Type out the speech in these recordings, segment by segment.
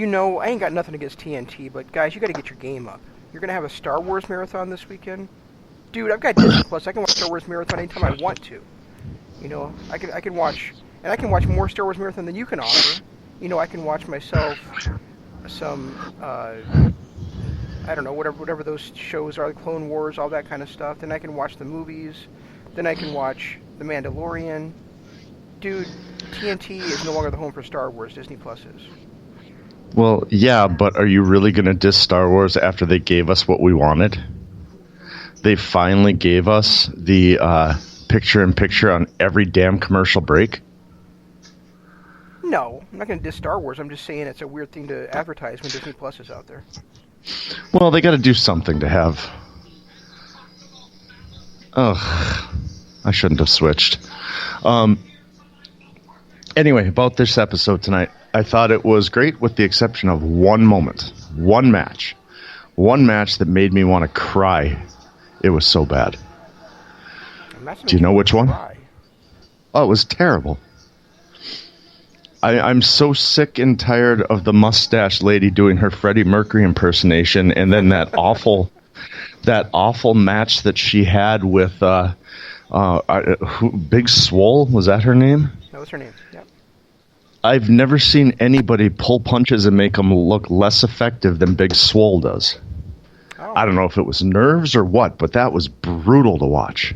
I ain't got nothing against TNT, but guys, you got to get your game up. You're gonna have a Star Wars marathon this weekend, dude. I've got Disney Plus. I can watch Star Wars marathon anytime I want to. I can watch, and I can watch more Star Wars marathon than you can offer. I can watch myself some, I don't know, whatever those shows are, the Clone Wars, all that kind of stuff. Then I can watch the movies. Then I can watch The Mandalorian. Dude, TNT is no longer the home for Star Wars. Disney Plus is. Well, yeah, but are you really going to diss Star Wars after they gave us what we wanted? They finally gave us the picture-in-picture on every damn commercial break. No, I'm not going to diss Star Wars. I'm just saying it's a weird thing to advertise when Disney Plus is out there. Well, they got to do something to have. Ugh, I shouldn't have switched. Anyway, about this episode tonight, I thought it was great with the exception of one moment, one match that made me want to cry. It was so bad. Do you know which one? Oh, it was terrible. I'm so sick and tired of the mustache lady doing her Freddie Mercury impersonation, and then that awful match that she had with Big Swole. Was that her name? That was her name. Yep. I've never seen anybody pull punches and make them look less effective than Big Swole does. Oh. I don't know if it was nerves or what, but that was brutal to watch.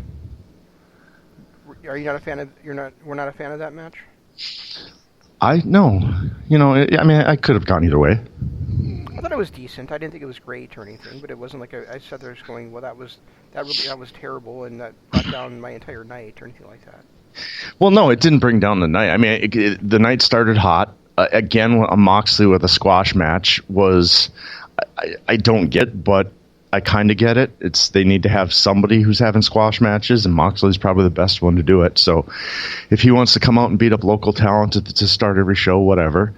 Are you not a fan of? We're not a fan of that match. No. I could have gone either way. I thought it was decent. I didn't think it was great or anything, but it wasn't like I sat there just going, well, that was terrible, and that brought down my entire night or anything like that. Well, no, it didn't bring down the night. I mean, the night started hot. Again, a Moxley with a squash match was, I don't get, but I kind of get it. They need to have somebody who's having squash matches, and Moxley's probably the best one to do it. So if he wants to come out and beat up local talent to start every show, whatever.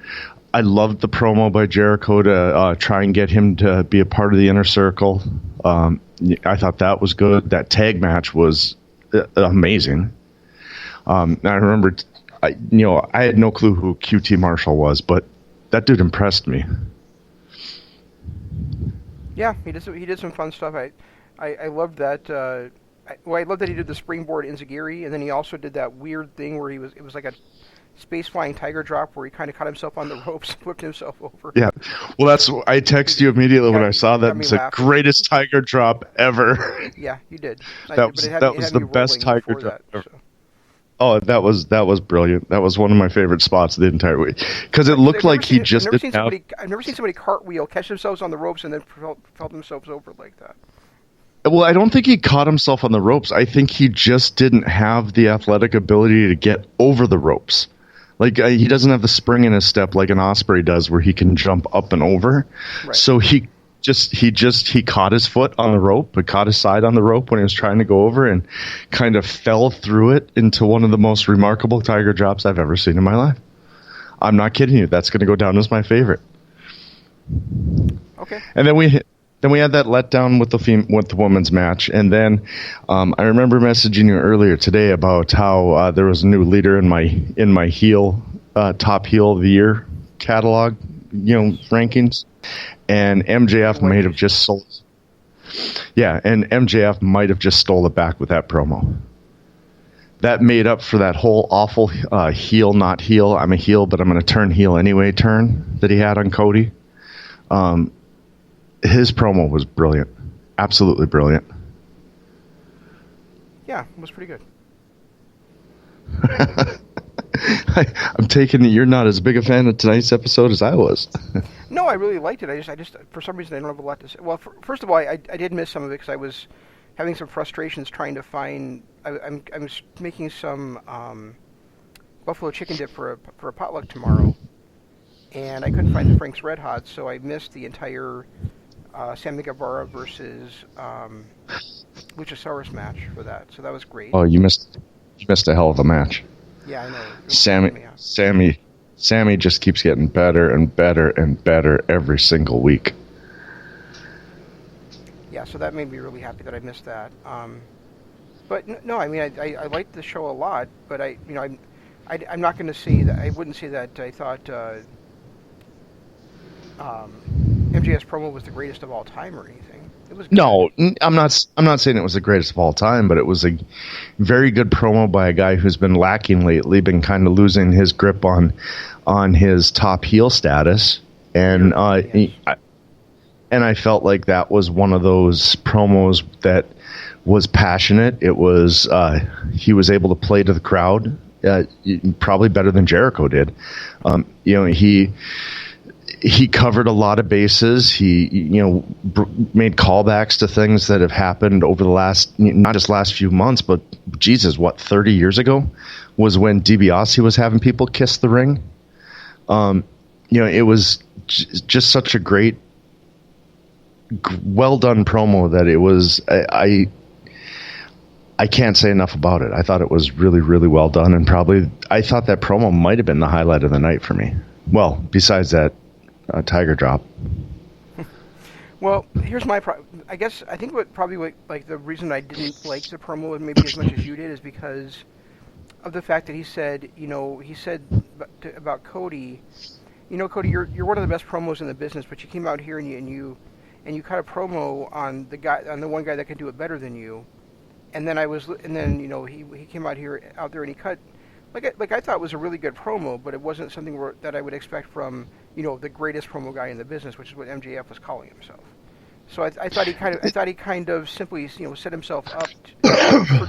I loved the promo by Jericho to try and get him to be a part of the Inner Circle. I thought that was good. That tag match was amazing. I remember, I had no clue who Q T Marshall was, but that dude impressed me. Yeah, he did some fun stuff. I loved that. I loved that he did the springboard Enziguri, and then he also did that weird thing where it was like a space flying tiger drop where he kind of caught himself on the ropes and whipped himself over. Yeah, well, I texted you immediately when I saw that. It's the greatest tiger drop ever. Yeah, you did. That was the best tiger drop ever. So. Oh, that was brilliant. That was one of my favorite spots of the entire week because it looked like he just. I've never seen somebody cartwheel, catch themselves on the ropes, and then felt themselves over like that. Well, I don't think he caught himself on the ropes. I think he just didn't have the athletic ability to get over the ropes. Like he doesn't have the spring in his step like an Osprey does, where he can jump up and over. Right. So he caught his foot on the rope, but caught his side on the rope when he was trying to go over, and kind of fell through it into one of the most remarkable tiger drops I've ever seen in my life. I'm not kidding you. That's going to go down as my favorite. Okay. And then we had that letdown with the women's match, and then I remember messaging you earlier today about how there was a new leader in my heel top heel of the year catalog, rankings. And MJF might have just sold. Yeah, and MJF might have just stole it back with that promo. That made up for that whole awful heel, not heel. I'm a heel, but I'm going to turn heel anyway turn that he had on Cody. His promo was brilliant. Absolutely brilliant. Yeah, it was pretty good. I'm taking it you're not as big a fan of tonight's episode as I was. No, I really liked it. I just for some reason I don't have a lot to say. Well, first of all, I did miss some of it because I was having some frustrations trying to find. I'm making some buffalo chicken dip for a potluck tomorrow, and I couldn't find the Frank's Red Hot, so I missed the entire Sammy Guevara versus Luchasaurus match for that. So that was great. Oh, you missed a hell of a match. Yeah, I know. Sammy just keeps getting better and better and better every single week. Yeah, so that made me really happy that I missed that. But no, I mean, I liked the show a lot, but I'm not going to say that. I wouldn't say that I thought MJF's promo was the greatest of all time or anything. It was good. No, I'm not saying it was the greatest of all time, but it was a very good promo by a guy who's been lacking lately, been kind of losing his grip on his top heel status, and Yes. I felt like that was one of those promos that was passionate. It was he was able to play to the crowd, probably better than Jericho did. He covered a lot of bases. He, made callbacks to things that have happened over the not just last few months, but Jesus, 30 years ago was when DiBiase was having people kiss the ring. It was just such a great, well done promo that it was. I can't say enough about it. I thought it was really, really well done, and I thought that promo might have been the highlight of the night for me. Well, besides that. Tiger drop. Well, here's my I think the reason I didn't like the promo maybe as much as you did is because of the fact that he said about Cody, Cody, you're one of the best promos in the business, but you came out here and you cut a promo on the one guy that can do it better than you, and then he came out there and he cut. Like I thought it was a really good promo, but it wasn't something that I would expect from the greatest promo guy in the business, which is what MJF was calling himself. So I thought he kind of simply set himself up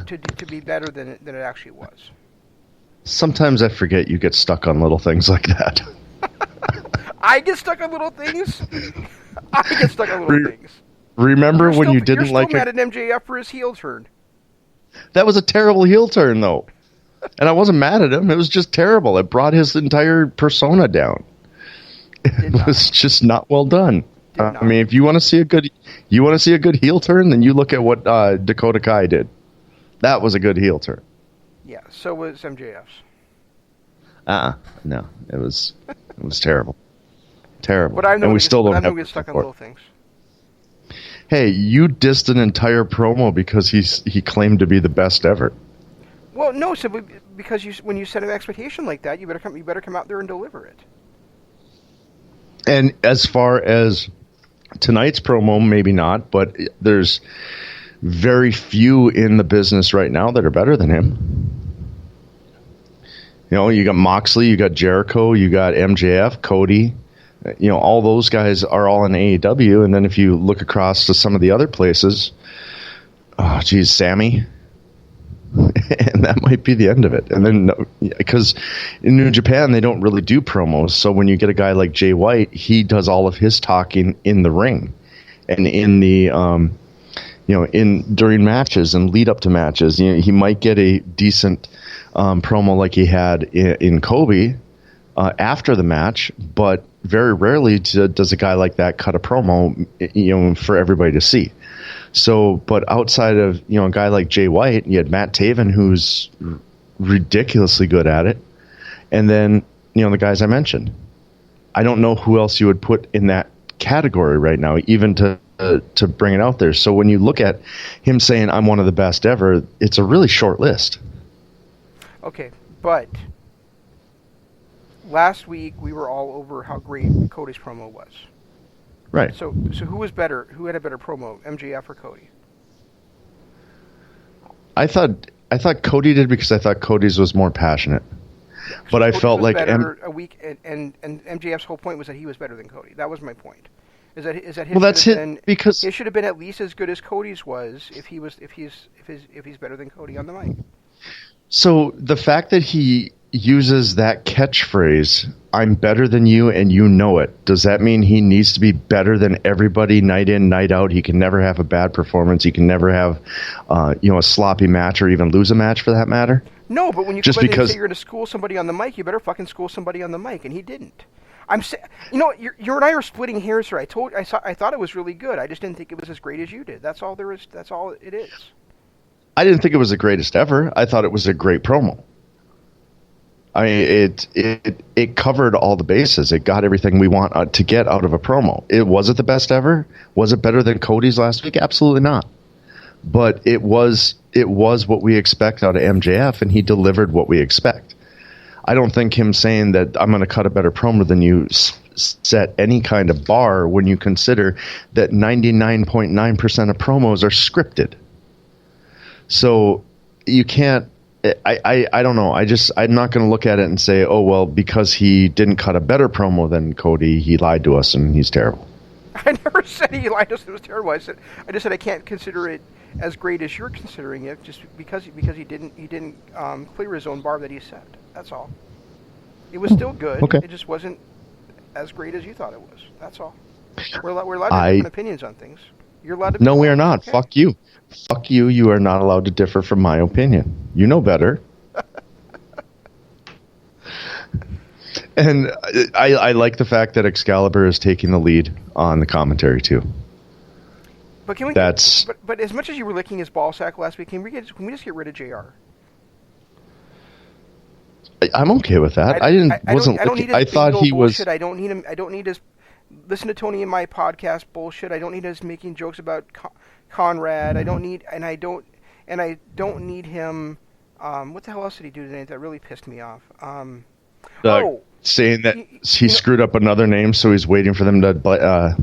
to be better than it actually was. Sometimes I forget you get stuck on little things like that. I get stuck on little things. Remember when you didn't like mad at MJF for his heel turn? That was a terrible heel turn, though. And I wasn't mad at him. It was just terrible. It brought his entire persona down. It was just not well done. I mean, if you want to see a good heel turn, then you look at what Dakota Kai did. That was a good heel turn. Yeah. So was MJF's. No, it was terrible, terrible. But I know we still don't have get stuck on little things. Hey, you dissed an entire promo because he claimed to be the best ever. Well, no, simply because when you set an expectation like that, you better come out there and deliver it. And as far as tonight's promo, maybe not, but there's very few in the business right now that are better than him. You got Moxley, you got Jericho, you got MJF, Cody. All those guys are all in AEW, and then if you look across to some of the other places, Sammy. And that might be the end of it. And then, because in New Japan, they don't really do promos. So when you get a guy like Jay White, he does all of his talking in the ring and in the, during matches and lead up to matches. He might get a decent promo like he had in Kobe after the match, but very rarely does a guy like that cut a promo, for everybody to see. So, but outside of, a guy like Jay White, you had Matt Taven, who's ridiculously good at it. And then, the guys I mentioned. I don't know who else you would put in that category right now, even to bring it out there. So when you look at him saying, I'm one of the best ever, it's a really short list. Okay, but last week we were all over how great Cody's promo was. Right. So who was better? Who had a better promo, MJF or Cody? I thought Cody did because I thought Cody's was more passionate. Yeah, but I felt like a week, and MJF's whole point was that he was better than Cody. That was my point. Is that his because it should have been at least as good as Cody's was if he's better than Cody on the mic. So the fact that he uses that catchphrase, I'm better than you and you know it, does that mean he needs to be better than everybody night in, night out? He can never have a bad performance. He can never have a sloppy match or even lose a match for that matter? No, but when you say you're going to school somebody on the mic, you better fucking school somebody on the mic, and he didn't. You and I are splitting hairs here. I thought it was really good. I just didn't think it was as great as you did. That's all there is. That's all it is. I didn't think it was the greatest ever. I thought it was a great promo. I mean, it covered all the bases. It got everything we want to get out of a promo. Was it the best ever? Was it better than Cody's last week? Absolutely not. But it was what we expect out of MJF, and he delivered what we expect. I don't think him saying that I'm going to cut a better promo than you set any kind of bar when you consider that 99.9% of promos are scripted. So you can't. I don't know. I'm not going to look at it and say, oh well, because he didn't cut a better promo than Cody, he lied to us and he's terrible. I never said he lied to us and it was terrible. I just said I can't consider it as great as you're considering it, just because he didn't clear his own bar that he set. That's all. It was still good. Okay. It just wasn't as great as you thought it was. That's all. We're allowed to have different opinions on things. You're allowed to. No, we are not. Okay. Fuck you. Fuck you. You are not allowed to differ from my opinion. You know better. And I like the fact that Excalibur is taking the lead on the commentary too. But can we? But as much as you were licking his ball sack last week, can we just get rid of JR? I'm okay with that. I thought he was. I don't need him. I don't need his. Listen to Tony in my podcast bullshit. I don't need his making jokes about Conrad. I don't need need him. What the hell else did he do today that really pissed me off? Saying that he screwed up another name, so he's waiting for them to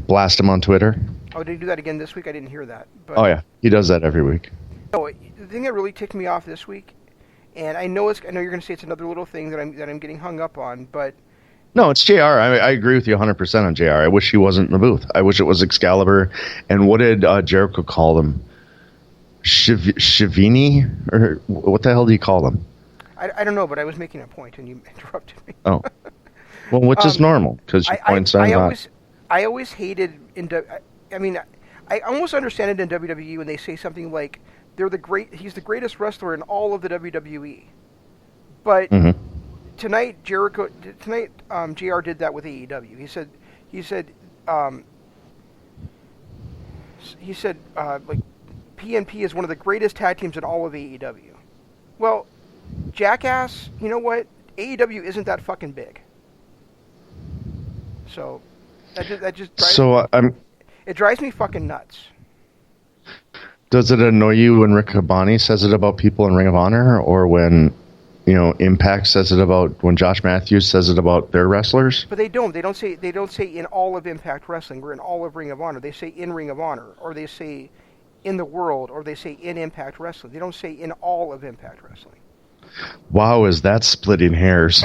blast him on Twitter. Oh, did he do that again this week? I didn't hear that. But, oh yeah, he does that every week. No, the thing that really ticked me off this week, and I know you're going to say it's another little thing that I'm getting hung up on, but no, it's JR. I agree with you 100% on JR. I wish he wasn't in the booth. I wish it was Excalibur. And what did Jericho call him? Shivini? Or what the hell do you call them? I don't know, but I was making a point and you interrupted me. Oh. Well, which is normal, because your points are not. I always hated I almost understand it in WWE when they say something like he's the greatest wrestler in all of the WWE. But tonight JR did that with AEW. He said like PNP is one of the greatest tag teams in all of AEW. Well, jackass, you know what? AEW isn't that fucking big. So that just drives it drives me fucking nuts. Does it annoy you when Rick Cabani says it about people in Ring of Honor, or when Impact says it about when Josh Matthews says it about their wrestlers? But they don't say in all of Impact Wrestling or in all of Ring of Honor. They say in Ring of Honor, or they say in the world, or they say in Impact Wrestling. They don't say in all of Impact Wrestling. Wow, is that splitting hairs?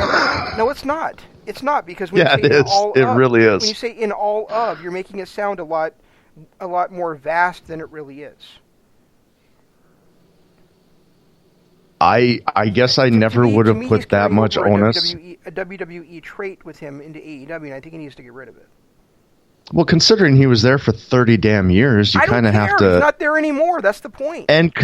No, it's not. It's not, because when it is. It really is. When you say in all of, you're making it sound a lot more vast than it really is. I guess I never would have put that much onus. A WWE trait with him into AEW, and I think he needs to get rid of it. Well, considering he was there for 30 damn years, you kind of have to. He's not there anymore. That's the point. And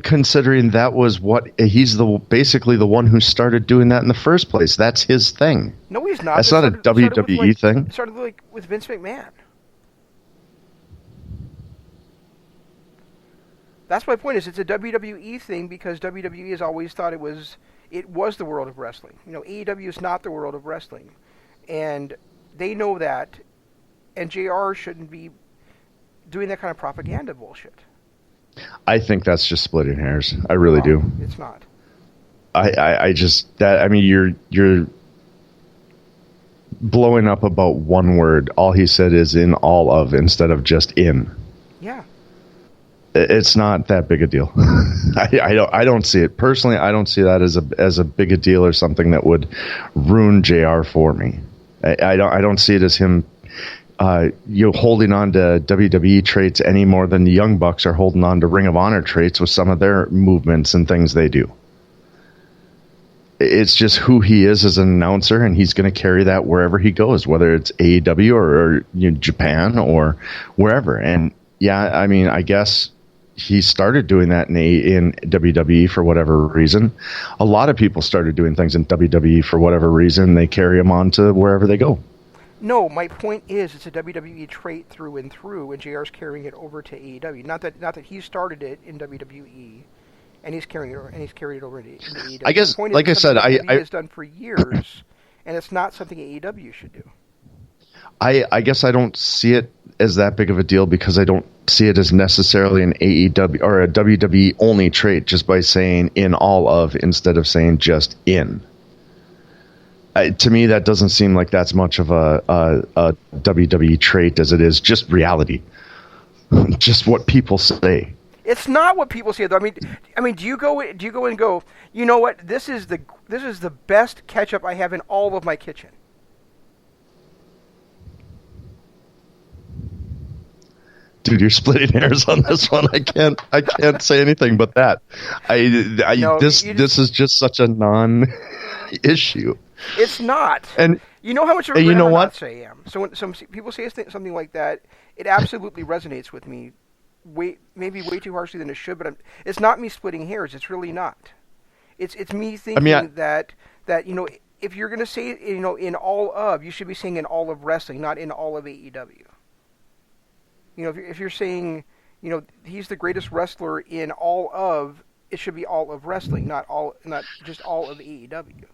considering that was he's basically the one who started doing that in the first place. That's his thing. No, he's not. That's not a WWE thing. It started with Vince McMahon. That's my point. It's a WWE thing because WWE has always thought it was the world of wrestling. AEW is not the world of wrestling, and they know that. And JR shouldn't be doing that kind of propaganda bullshit. I think that's just splitting hairs. I really do. It's not. You're blowing up about one word. All he said is in all of instead of just in. Yeah. It's not that big a deal. I don't see it personally. I don't see that as a big a deal or something that would ruin JR for me. I don't see it as him. Holding on to WWE traits any more than the Young Bucks are holding on to Ring of Honor traits with some of their movements and things they do. It's just who he is as an announcer, and he's going to carry that wherever he goes, whether it's AEW or Japan or wherever. And yeah, I guess he started doing that in WWE for whatever reason. A lot of people started doing things in WWE for whatever reason. They carry them on to wherever they go. No, my point is it's a WWE trait through and through, and JR's carrying it over to AEW. Not that he started it in WWE, and he's carrying it over into AEW. I guess, like I said, WWE has done for years, and it's not something AEW should do. I guess I don't see it as that big of a deal because I don't see it as necessarily an AEW or a WWE only trait just by saying in all of instead of saying just in. To me, that doesn't seem like that's much of a WWE trait as it is just reality, just what people say. It's not what people say, though. I mean, do you go and go, you know what? This is the best ketchup I have in all of my kitchen. Dude, you're splitting hairs on this one. I can't say anything but that. This is just such a non-issue. It's not. And you know how much of a you know what? nuts I am. So when some people say something like that, it absolutely resonates with me. Maybe way too harshly than it should, but it's not me splitting hairs. It's really not. It's me thinking that if you're gonna say in all of, you should be saying in all of wrestling, not in all of AEW. If you're saying he's the greatest wrestler in all of, it should be all of wrestling, not just all of AEW.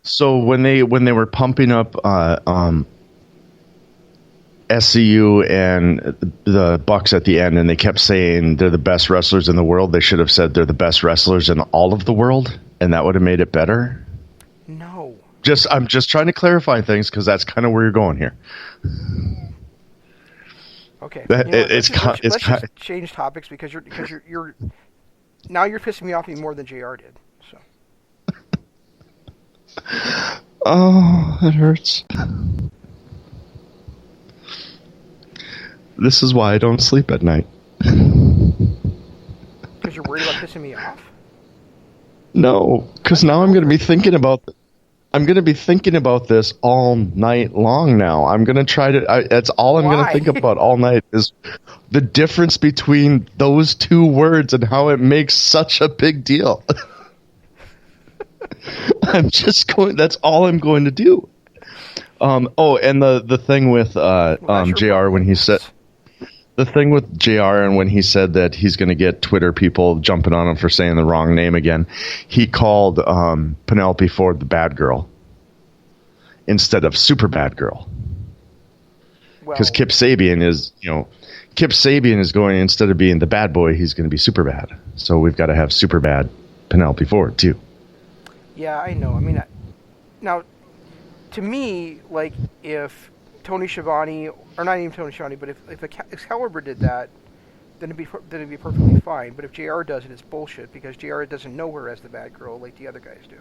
So when they were pumping up SCU and the Bucks at the end, and they kept saying they're the best wrestlers in the world, they should have said they're the best wrestlers in all of the world, and that would have made it better. No. I'm just trying to clarify things because that's kind of where you're going here. Okay. Let's just change topics because you're now you're pissing me off even more than JR did. So. Oh, it hurts. This is why I don't sleep at night. Because you're worried about pissing me off? No, because now I'm going to be thinking about this all night long now. I'm going to try to... that's all I'm going to think about all night is the difference between those two words and how it makes such a big deal. That's all I'm going to do. And the thing with JR when he said... The thing with JR and when he said that he's going to get Twitter people jumping on him for saying the wrong name again, he called Penelope Ford the bad girl instead of super bad girl. Because Kip Sabean is going, instead of being the bad boy, he's going to be super bad. So we've got to have super bad Penelope Ford too. Yeah, I know. I mean, now to me, like if Tony Schiavone, or not even Tony Schiavone, but if Excalibur did that, then it'd be perfectly fine. But if JR does it, it's bullshit because JR doesn't know her as the bad girl like the other guys do.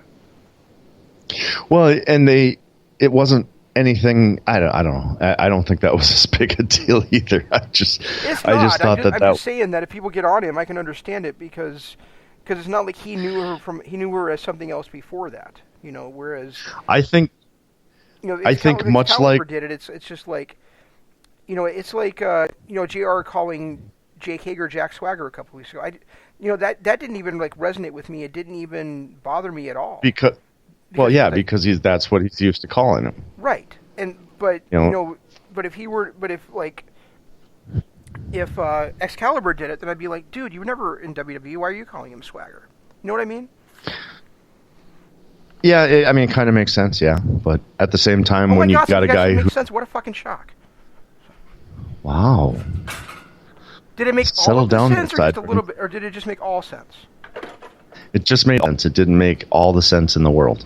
Well, and it wasn't anything. I don't know. I don't think that was as big a deal either. I just thought I'm just saying that if people get on him, I can understand it because it's not like he knew her as something else before that. Whereas I think much like did it, it's just like, it's like JR calling Jake Hager Jack Swagger a couple weeks ago. That didn't even like resonate with me. It didn't even bother me at all. Because that's what he's used to calling him. Right, but if Excalibur did it, then I'd be like, dude, you were never in WWE. Why are you calling him Swagger? You know what I mean? Yeah, it kind of makes sense, yeah. But at the same time, when you've got a guy who... makes sense. What a fucking shock. Wow. Did it make all of the sense, or just a little bit, or did it just make all sense? It just made sense. It didn't make all the sense in the world.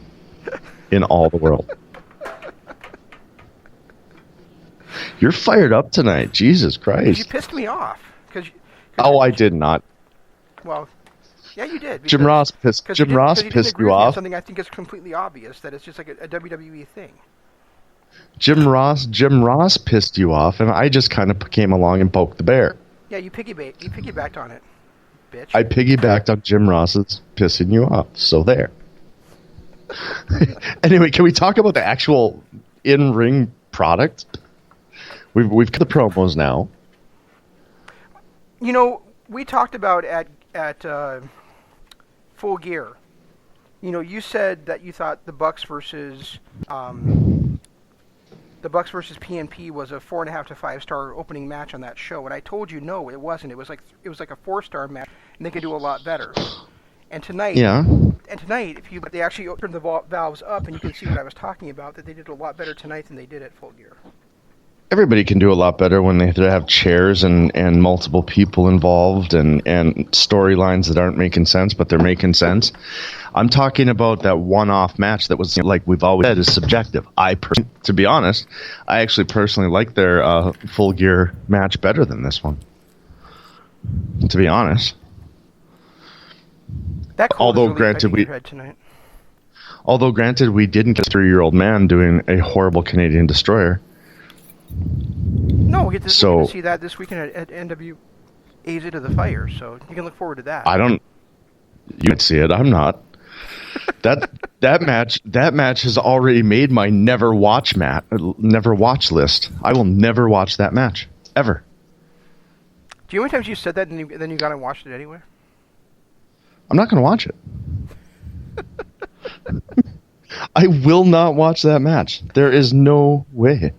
In all the world. You're fired up tonight. Jesus Christ. You pissed me off. I did not. Well... Yeah, you did. Jim Ross pissed you off. Something I think is completely obvious, that it's just like a WWE thing. Jim Ross pissed you off, and I just kind of came along and poked the bear. Yeah, you piggybacked on it, bitch. I piggybacked on Jim Ross's pissing you off, so there. Anyway, can we talk about the actual in-ring product? We've got the promos now. We talked about at Full Gear. You said that you thought the Bucks versus PNP was a 4.5 to 5 star opening match on that show, and I told you no, it wasn't. It was like a 4-star match, and they could do a lot better. And tonight, if they actually opened the valves up, and you can see what I was talking about, that they did a lot better tonight than they did at Full Gear. everybody can do a lot better when they have chairs and multiple people involved and storylines that aren't making sense, but they're making sense. I'm talking about that one-off match that was, like we've always said, is subjective. To be honest, I actually personally like their Full Gear match better than this one. To be honest. That although really granted we didn't get a 3-year-old man doing a horrible Canadian Destroyer. No, we get to see that this weekend at NWA's Into the Fire, so you can look forward to that. You can see it. I'm not. That match has already made my never watch list. I will never watch that match ever. Do you know how many times you said that and then you got and watched it anyway? I'm not going to watch it. I will not watch that match. There is no way.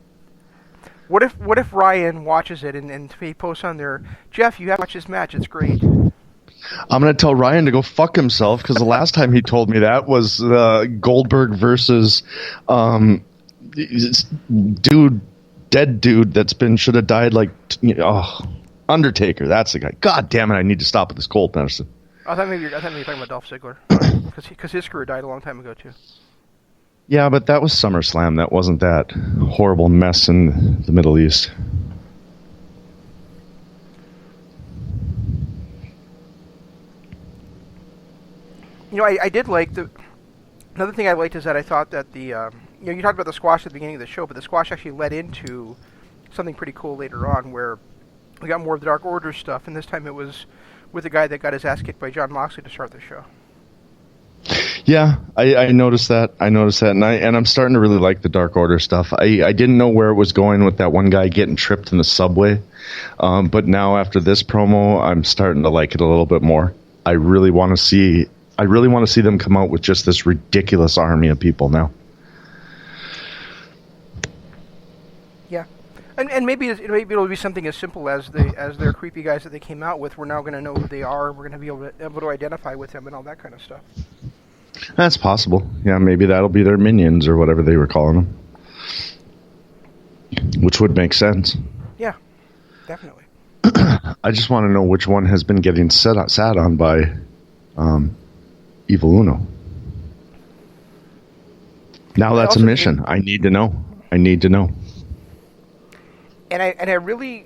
What if Ryan watches it and he posts on there, Jeff, you have to watch this match. It's great. I'm going to tell Ryan to go fuck himself because the last time he told me that was Goldberg versus dead dude that's should have died Undertaker. That's the guy. God damn it! I need to stop with this cold medicine. I thought maybe you were talking about Dolph Ziggler because his career died a long time ago too. Yeah, but that was SummerSlam. That wasn't that horrible mess in the Middle East. You know, I did like another thing I liked is that I thought that you talked about the squash at the beginning of the show, but the squash actually led into something pretty cool later on where we got more of the Dark Order stuff, and this time it was with the guy that got his ass kicked by Jon Moxley to start the show. Yeah, I noticed that. And I'm starting to really like the Dark Order stuff. I didn't know where it was going with that one guy getting tripped in the subway, but now after this promo, I'm starting to like it a little bit more. I really want to see them come out with just this ridiculous army of people now. Yeah, and maybe it'll be something as simple as their creepy guys that they came out with. We're now going to know who they are. We're going to be able to identify with them and all that kind of stuff. That's possible. Yeah, maybe that'll be their minions or whatever they were calling them, which would make sense. Yeah, definitely. I just want to know which one has been getting sat on by Evil Uno. Now that's a mission. I need to know. And I really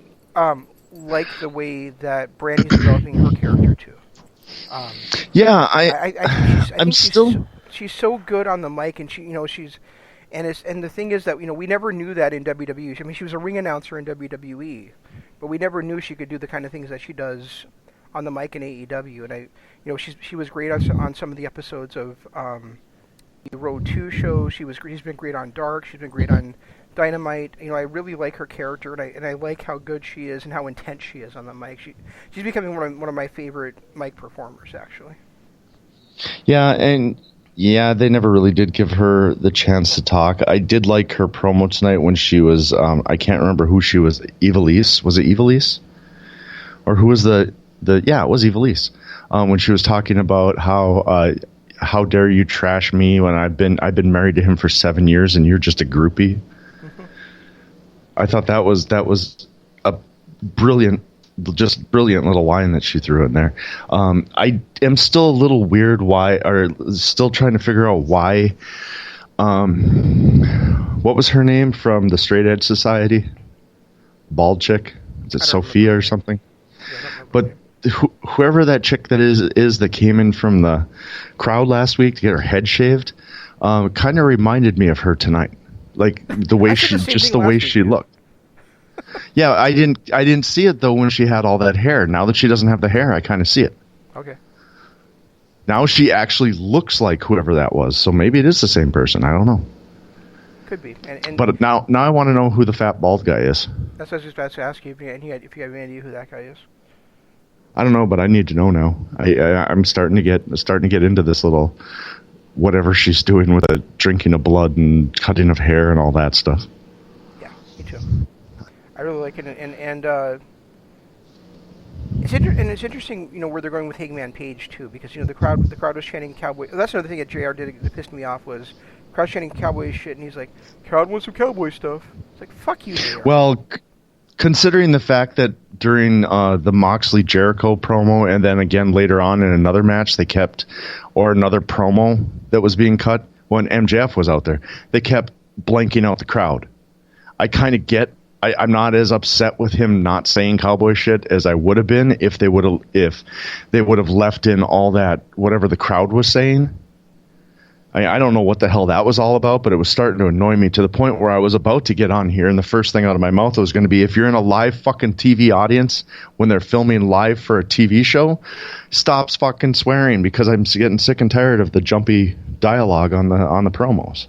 like the way that Brandy's developing her character too. She's so good on the mic, and and the thing is that we never knew that in WWE. I mean, she was a ring announcer in WWE, but we never knew she could do the kind of things that she does on the mic in AEW. And she was great on some of the episodes of the Road 2 show. She's been great on Dark. She's been great on Dynamite. I really like her character, and I like how good she is and how intense she is on the mic. She's becoming one of my favorite mic performers, actually. Yeah, and they never really did give her the chance to talk. I did like her promo tonight when she was I can't remember who she was. Ivelisse? Was it Ivelisse? Or who was the yeah, it was Ivelisse. When she was talking about how dare you trash me when I've been married to him for 7 years and you're just a groupie. I thought that was a brilliant little line that she threw in there. I am still a little weird still trying to figure out why. What was her name from the Straight Edge Society? Bald chick? Is it Sophia or something? Yeah, but whoever that chick that is that came in from the crowd last week to get her head shaved, kind of reminded me of her tonight. Like the way she looked. Yeah, I didn't see it though when she had all that hair. Now that she doesn't have the hair, I kind of see it. Okay. Now she actually looks like whoever that was. So maybe it is the same person. I don't know. Could be. But now I want to know who the fat bald guy is. That's what I was just about to ask you if you have any idea who that guy is. I don't know, but I need to know now. I'm starting to get into this little whatever she's doing with the drinking of blood and cutting of hair and all that stuff. Yeah, me too. I really like it, and it's interesting, where they're going with Hangman Page too, because the crowd was chanting Cowboy. That's another thing that JR did that pissed me off was crowd chanting cowboy shit, and he's like, "Crowd wants some cowboy stuff." It's like, fuck you, JR. Well, considering the fact that during the Moxley Jericho promo, and then again later on in another match, they kept, or another promo that was being cut when MJF was out there, they kept blanking out the crowd. I kind of get. I'm not as upset with him not saying cowboy shit as I would have been if they would have left in all that whatever the crowd was saying. I don't know what the hell that was all about, but it was starting to annoy me to the point where I was about to get on here, and the first thing out of my mouth was going to be, if you're in a live fucking TV audience when they're filming live for a TV show, stop fucking swearing, because I'm getting sick and tired of the jumpy dialogue on the promos.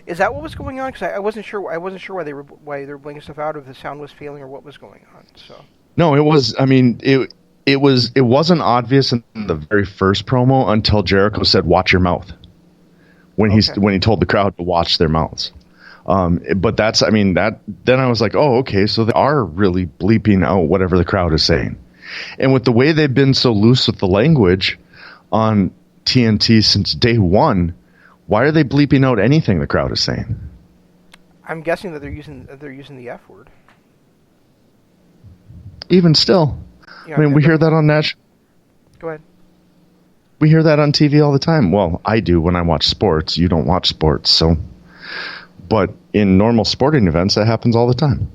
Is that what was going on? Because I wasn't sure. I wasn't sure why they were blanking stuff out, if the sound was failing or what was going on. So no, it was. I mean, it wasn't obvious in the very first promo until Jericho said, "Watch your mouth," when he told the crowd to watch their mouths. But that's. I mean, that. Then I was like, oh, okay, so they are really bleeping out whatever the crowd is saying. And with the way they've been so loose with the language on TNT since day one, why are they bleeping out anything the crowd is saying? I'm guessing that they're using the F word. Even still, I mean, we hear that on national. Go ahead. We hear that on TV all the time. Well, I do when I watch sports. You don't watch sports, so. But in normal sporting events, that happens all the time.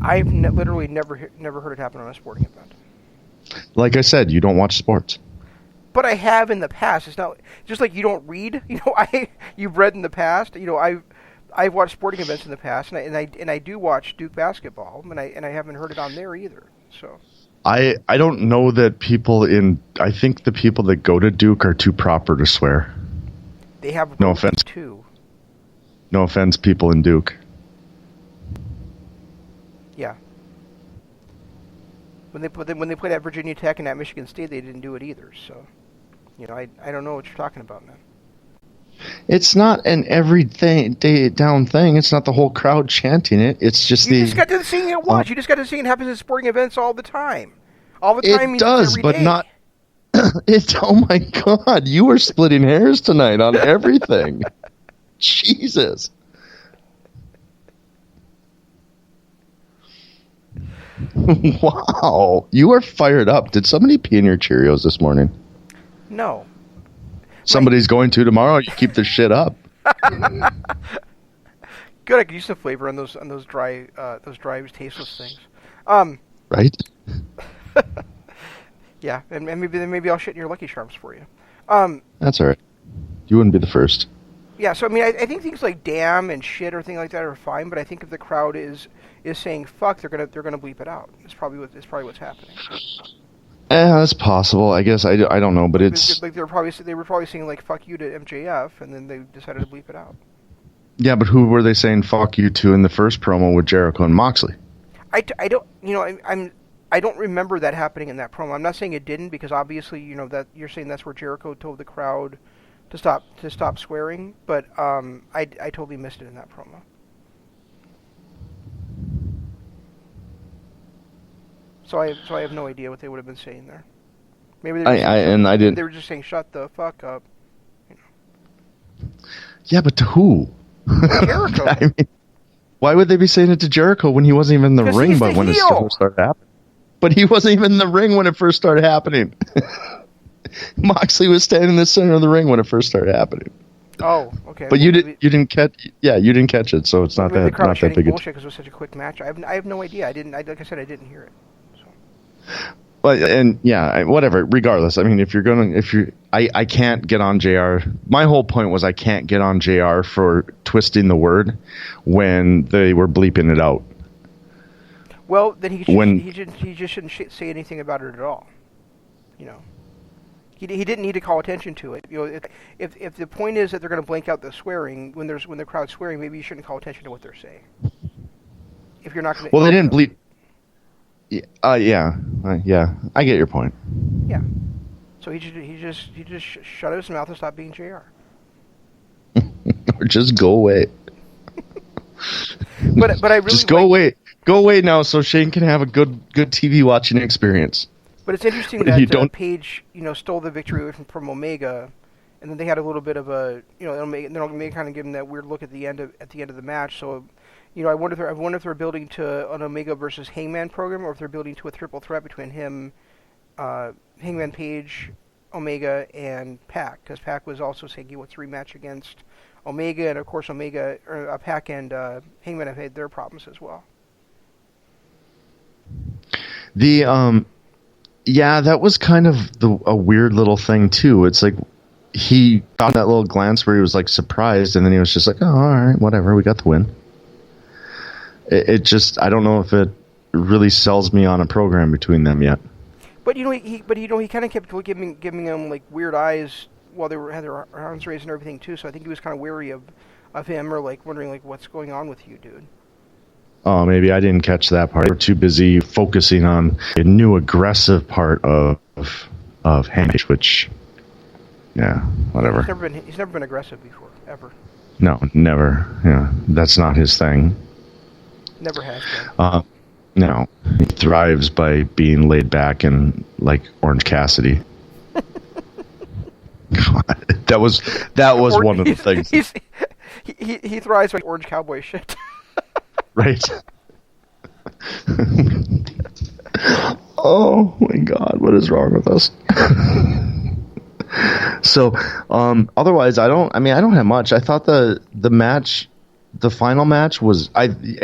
I've literally never heard it happen on a sporting event. Like I said, you don't watch sports. But I have in the past. It's not just like you don't read. You know, you've read in the past. You know, I've watched sporting events in the past, and I do watch Duke basketball, and I haven't heard it on there either. So I don't know that people I think the people that go to Duke are too proper to swear. They have no offense too. No offense, people in Duke. Yeah. When they played at Virginia Tech and at Michigan State, they didn't do it either. So, you know, I don't know what you're talking about, man. It's not an everyday down thing. It's not the whole crowd chanting it. It's just you just got to seeing it once. You just got to see it happens at sporting events all the time. All the time. It does, but not. It's oh my god! You were splitting hairs tonight on everything. Jesus. Wow, you are fired up. Did somebody pee in your Cheerios this morning? No. Somebody's going to tomorrow. You keep this shit up. Good. I could use some flavor on those dry tasteless things. Right. Yeah, and maybe I'll shit in your Lucky Charms for you. That's all right. You wouldn't be the first. Yeah. So I mean, I think things like damn and shit or things like that are fine, but I think if the crowd is saying fuck, they're gonna bleep it out. It's probably what's happening. That's possible. I guess I don't know, but it's like they were probably saying like "fuck you" to MJF, and then they decided to bleep it out. Yeah, but who were they saying "fuck you" to in the first promo with Jericho and Moxley? I don't, you know, I don't remember that happening in that promo. I'm not saying it didn't, because obviously, you know, that you're saying that's where Jericho told the crowd to stop swearing, but I totally missed it in that promo. So I have no idea what they would have been saying there. Maybe they were just saying shut the fuck up. You know. Yeah, but to who? Jericho. I mean, why would they be saying it to Jericho when he wasn't even in the ring? But when it started happening, but he wasn't even in the ring when it first started happening. Moxley was standing in the center of the ring when it first started happening. Oh, okay. But you didn't catch. Yeah, you didn't catch it, so it's not that big. Bullshit, because it was such a quick match. I have no idea. Like I said, I didn't hear it. But and yeah, whatever. Regardless, I mean, I can't get on JR. My whole point was I can't get on JR for twisting the word when they were bleeping it out. Well, then he just shouldn't say anything about it at all. You know, he didn't need to call attention to it. You know, if the point is that they're going to blank out the swearing when the crowd's swearing, maybe you shouldn't call attention to what they're saying. If you're not going to. Well, they didn't bleep. Yeah, I get your point. Yeah, so he just shut his mouth and stopped being JR. Or just go away. but I really just go away now, so Shane can have a good TV watching experience. But it's interesting that Page, you know, stole the victory from Omega, and then they had a little bit of a, they'll may kind of give him that weird look at the end of the match. So, I wonder if they're building to an Omega versus Hangman program, or if they're building to a triple threat between him, Hangman Page, Omega, and Pac, because Pac was also saying he wants to rematch against Omega, and of course Pac and Hangman have had their problems as well. That was kind of a weird little thing too. It's like he got that little glance where he was like surprised, and then he was just like, "Oh, all right, whatever, we got the win." It just, I don't know if it really sells me on a program between them yet. But he kind of kept giving them like weird eyes while they had their arms raised and everything too. So I think he was kind of wary of him, or like wondering like, what's going on with you, dude. Oh, maybe I didn't catch that part. We're too busy focusing on a new aggressive part of Hangman, which, yeah, whatever. He's never been aggressive before, ever. No, never. Yeah, that's not his thing. Never has been. No, he thrives by being laid back and like Orange Cassidy. God, that was one of the things. He thrives like Orange Cowboy shit. Right. Oh my God, what is wrong with us? So, otherwise, I don't have much. I thought the match, the final match was,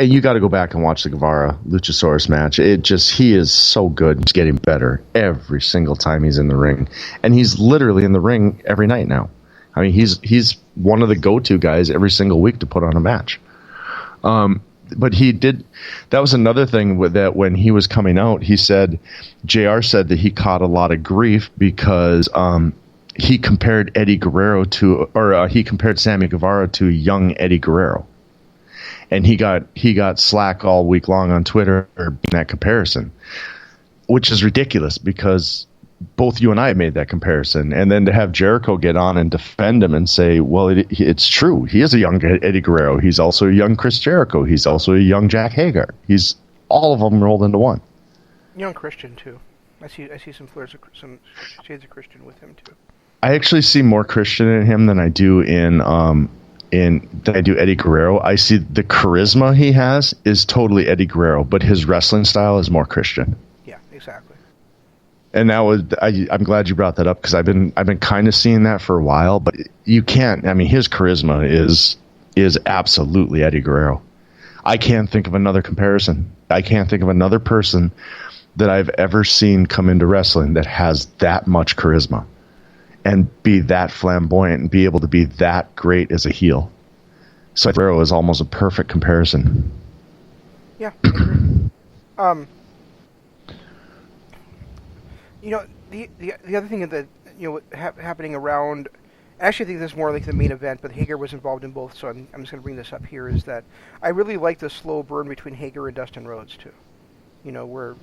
you got to go back and watch the Guevara Luchasaurus match. He is so good. He's getting better every single time he's in the ring, and he's literally in the ring every night now. I mean, he's one of the go-to guys every single week to put on a match. But he did. That was another thing with that. When he was coming out, he said, JR said that he caught a lot of grief because he compared Eddie Guerrero he compared Sammy Guevara to young Eddie Guerrero, and he got slack all week long on Twitter for that comparison, which is ridiculous because both you and I made that comparison, and then to have Jericho get on and defend him and say, well, it's true. He is a young Eddie Guerrero. He's also a young Chris Jericho. He's also a young Jack Hager. He's all of them rolled into one. Young Christian, too. I see some shades of Christian with him, too. I actually see more Christian in him than I do than I do Eddie Guerrero. I see the charisma he has is totally Eddie Guerrero, but his wrestling style is more Christian. Yeah, exactly. And that was, I'm glad you brought that up because I've been kind of seeing that for a while, but you can't. I mean, his charisma is absolutely Eddie Guerrero. I can't think of another comparison. I can't think of another person that I've ever seen come into wrestling that has that much charisma and be that flamboyant and be able to be that great as a heel. So Guerrero is almost a perfect comparison. Yeah. The other thing that happening around, actually I think this is more like the main event, but Hager was involved in both, so I'm just going to bring this up here, is that I really like the slow burn between Hager and Dustin Rhodes too. Where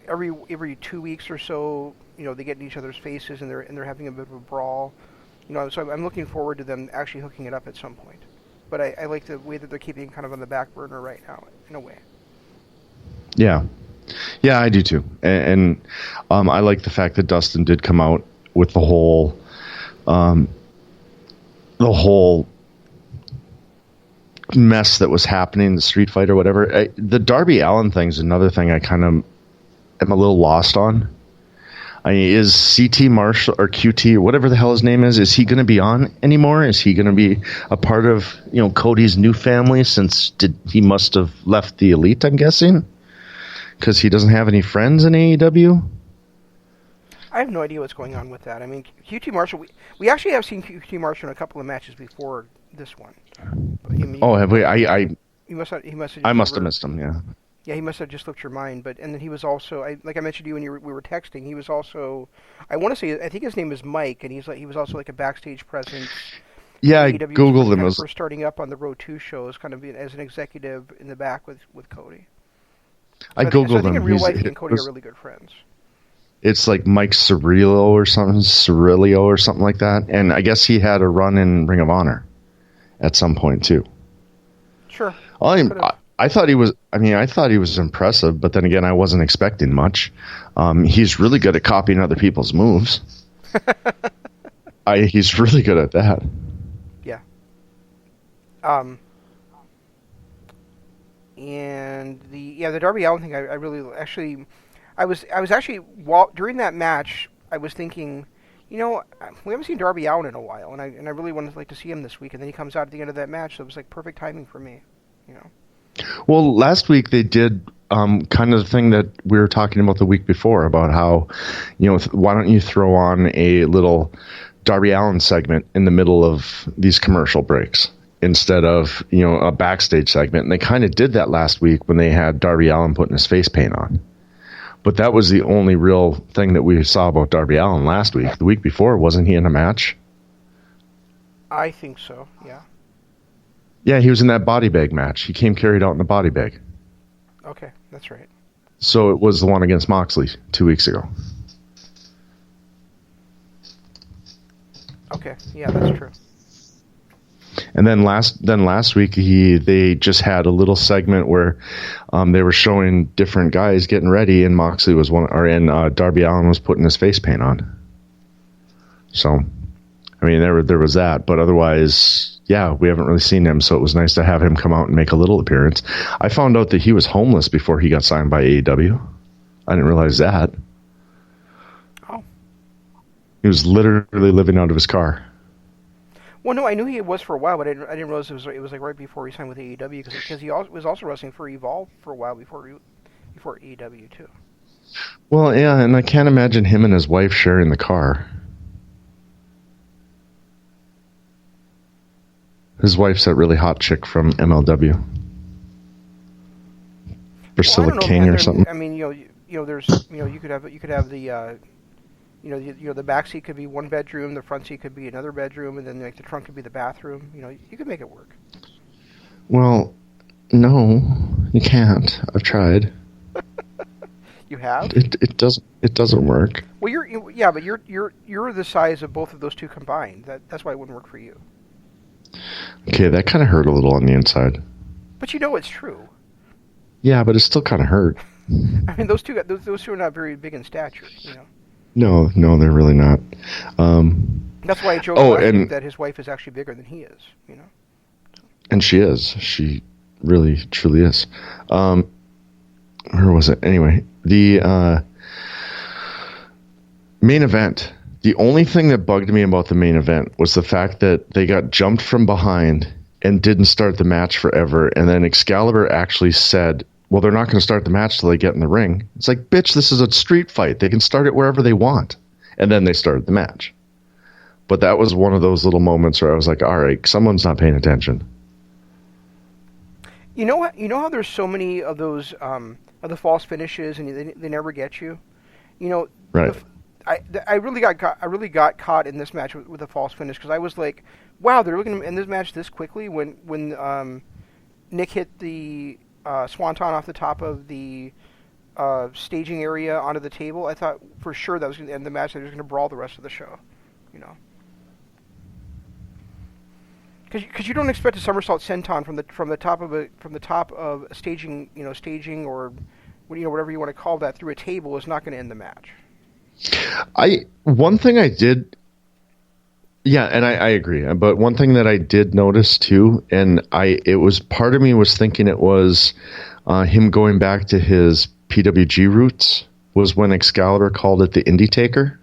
every 2 weeks or so, they get in each other's faces and they're having a bit of a brawl. So I'm looking forward to them actually hooking it up at some point. But I like the way that they're keeping it kind of on the back burner right now, in a way. Yeah. Yeah, I do too. And I like the fact that Dustin did come out with the whole mess that was happening, the street fight or whatever. The Darby Allin thing's another thing I kind of am a little lost on. I mean, is CT Marshall or QT or whatever the hell his name is he going to be on anymore? Is he going to be a part of Cody's new family since he must have left the Elite, I'm guessing? Because he doesn't have any friends in AEW? I have no idea what's going on with that. I mean, QT Marshall, we actually have seen QT Marshall in a couple of matches before this one. Have we? I must have missed him, yeah. Yeah, he must have just slipped your mind. And then he was also, like I mentioned to you when we were texting, he was also, I think his name is Mike, and he was also like a backstage presence. Yeah, I Googled him. For starting up on the Road 2 shows, kind of as an executive in the back with Cody. I Googled him. I think in real life, he and Cody are really good friends. It's like Mike Cirillo or something like that. And I guess he had a run in Ring of Honor at some point too. Sure. I thought he was impressive, but then again, I wasn't expecting much. He's really good at copying other people's moves. He's really good at that. Yeah. And the Darby Allin thing, I really actually, I was actually during that match, I was thinking, we haven't seen Darby Allin in a while, and I really wanted to see him this week, and then he comes out at the end of that match, so it was like perfect timing for me, Well, last week they did kind of the thing that we were talking about the week before about how, why don't you throw on a little Darby Allin segment in the middle of these commercial breaks instead of, a backstage segment. And they kind of did that last week when they had Darby Allin putting his face paint on. But that was the only real thing that we saw about Darby Allin last week. The week before, wasn't he in a match? I think so, yeah. Yeah, he was in that body bag match. He came carried out in the body bag. Okay, that's right. So it was the one against Moxley 2 weeks ago. Okay, yeah, that's true. And then last week they just had a little segment where they were showing different guys getting ready, and Moxley was Darby Allin was putting his face paint on. So, I mean, there was that, but otherwise, yeah, we haven't really seen him. So it was nice to have him come out and make a little appearance. I found out that he was homeless before he got signed by AEW. I didn't realize that. Oh. He was literally living out of his car. Well, no, I knew he was for a while, but I didn't realize it was like right before he signed with AEW, because he was also wrestling for Evolve for a while before AEW too. Well, yeah, and I can't imagine him and his wife sharing the car. His wife's that really hot chick from MLW, Priscilla King or something. I mean, there's you could have the. The back seat could be one bedroom, the front seat could be another bedroom, and then the trunk could be the bathroom. You could make it work. Well, no, you can't. I've tried. You have? It doesn't work. Well, but you're the size of both of those two combined. That's why it wouldn't work for you. Okay, that kind of hurt a little on the inside. But it's true. Yeah, but it still kind of hurt. I mean, those two are not very big in stature. No, they're really not. That's why I joked that his wife is actually bigger than he is. And she is. She really, truly is. Where was it? Anyway, the main event. The only thing that bugged me about the main event was the fact that they got jumped from behind and didn't start the match forever. And then Excalibur actually said, well, they're not going to start the match till they get in the ring. It's like, bitch, this is a street fight. They can start it wherever they want. And then they started the match. But that was one of those little moments where I was like, all right, someone's not paying attention. You know what? You know how there's so many of those of the false finishes and they never get you? Right. I really got caught in this match with a false finish, because I was like, wow, they're looking to end this match this quickly when Nick hit the Swanton off the top of the staging area onto the table. I thought for sure that was going to end the match. They were going to brawl the rest of the show, Because you don't expect a somersault senton from the top of staging, staging or whatever you want to call that, through a table is not going to end the match. One thing I did. Yeah, and I agree. But one thing that I did notice too, and it was part of me was thinking it was him going back to his PWG roots, was when Excalibur called it the Indie Taker.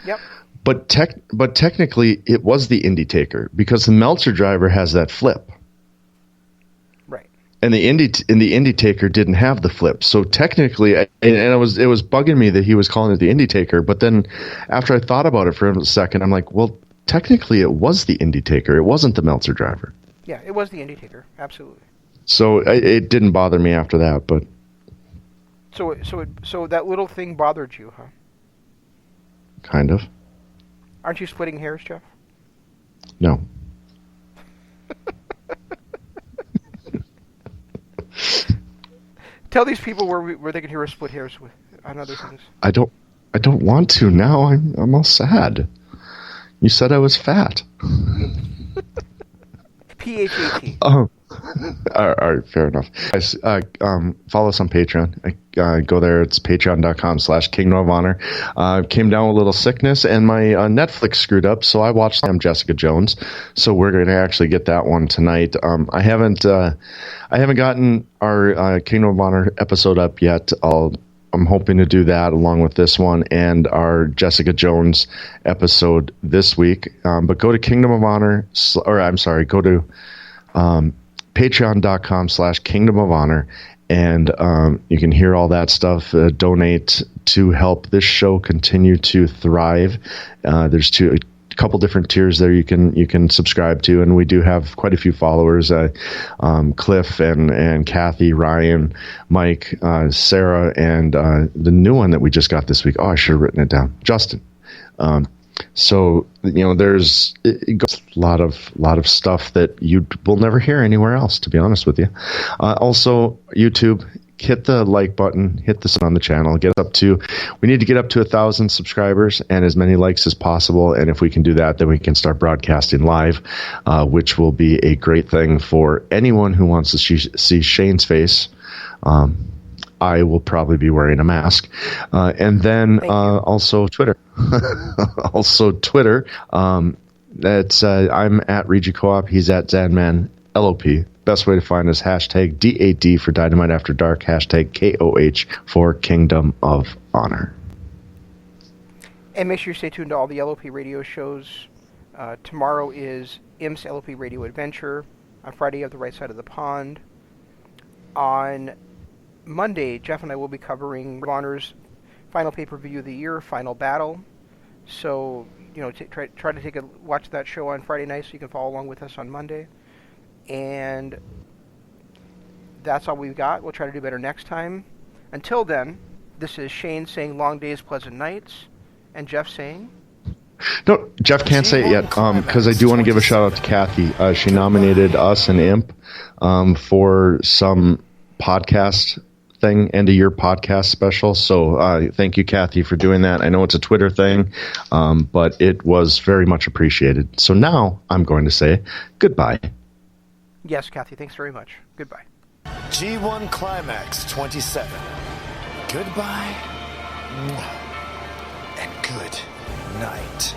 Yep. But technically it was the Indie Taker, because the Meltzer driver has that flip. Right. And the Indie Taker didn't have the flip. So technically, and it was bugging me that he was calling it the Indie Taker. But then after I thought about it for a second, I'm like, well, technically it was the Indie Taker. It wasn't the Meltzer driver. Yeah, it was the Indie Taker. Absolutely. So it didn't bother me after that, but. So that little thing bothered you, huh? Kind of. Aren't you splitting hairs, Jeff? No. Tell these people where they can hear us split hairs on other things. I don't want to now. I'm all sad. You said I was fat. PHAT. Oh, All right, fair enough. Guys, follow us on Patreon. Go there. It's patreon.com/Kingdom of Honor. Came down with a little sickness, and my Netflix screwed up, so I watched Jessica Jones. So we're going to actually get that one tonight. I haven't gotten our Kingdom of Honor episode up yet. I'm hoping to do that along with this one and our Jessica Jones episode this week. But go to Kingdom of Honor, go to patreon.com/Kingdom of Honor, and you can hear all that stuff. Donate to help this show continue to thrive. There's a couple different tiers there you can subscribe to, and we do have quite a few followers. Cliff and Kathy, Ryan, Mike, Sarah, and the new one that we just got this week. Oh, I should have written it down. Justin. So there's a lot of stuff that you will never hear anywhere else, to be honest with you. Also, YouTube. Hit the like button, hit the sub on the channel. We need to get up to 1,000 subscribers and as many likes as possible. And if we can do that, then we can start broadcasting live, which will be a great thing for anyone who wants to see Shane's face. I will probably be wearing a mask. And then also Twitter. Also Twitter. That's I'm at Regi Co-op. He's at Zanman LOP. Best way to find us, hashtag DAD for Dynamite After Dark, hashtag KOH for Kingdom of Honor. And make sure you stay tuned to all the LOP radio shows. Tomorrow is IMS LOP Radio Adventure. On Friday, you have The Right Side of the Pond. On Monday, Jeff and I will be covering Ring of Honor's final pay-per-view of the year, Final Battle. So, try to watch that show on Friday night so you can follow along with us on Monday. And that's all we've got. We'll try to do better next time. Until then, this is Shane saying long days, pleasant nights, and Jeff saying... No, Jeff can't say it yet, because I do want to give a shout out to Kathy. She nominated us and Imp for some podcast thing, end of year podcast special. So thank you, Kathy, for doing that. I know it's a Twitter thing, but it was very much appreciated. So now I'm going to say goodbye. Yes, Kathy, thanks very much. Goodbye. G1 Climax 27. Goodbye and good night.